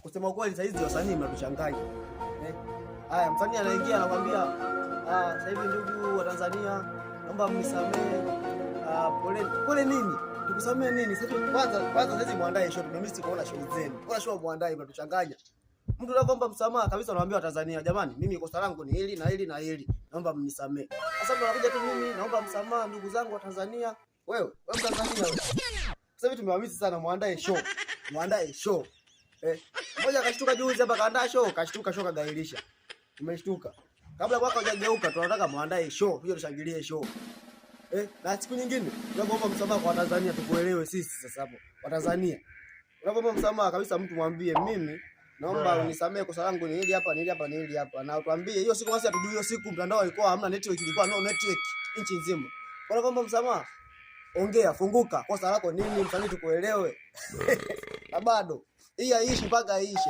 kusema kweli saizi wasanii mnatuchanganya. Haya, msanii anaingia anakuambia sasa hivi ndugu wa Tanzania naomba mnisamee. Pole nini? Tukusamee nini? Sasa kwanza sasa muandae show. Tumemiss kuona show zenu. Bora show muandae mnatuchanganya. Mtu anaomba msamaha kabisa anawaambia Watanzania, jamani mimi kosa langu ni hili na hili na hili. Naomba mnisamee. Sasa mnakuja tu mimi naomba msamaha ndugu zangu wa Tanzania. Wewe Mtanzania wewe. Sasa hivi tumewamisi sana, muandae show. Muandae show. Mmoja akashtuka juzi hapa kaandaa show, kashtuka show kagailisha. Umeshtuka. Kabla kwako hajageuka tunataka muandae show, hiyo tushangilie show. Na siku nyingine tunaomba msamaha kwa Tanzania tukuelewe sisi sasa hapo. Wa Tanzania. Unaomba msamaha kabisa mtu mwambie mimi naomba unisamee kosa langu ni hili hapa ni hili hapa ni hili hapa. Na utuambie hiyo siku basi atujue hiyo siku mtandao ulikuwa hamna network, ilikuwa no network nchi nzima. Kwa naomba msamaha. Ongea, funguka, kosa lako nini msanii tukuelewe. Na bado hii haishi mpaka iishe.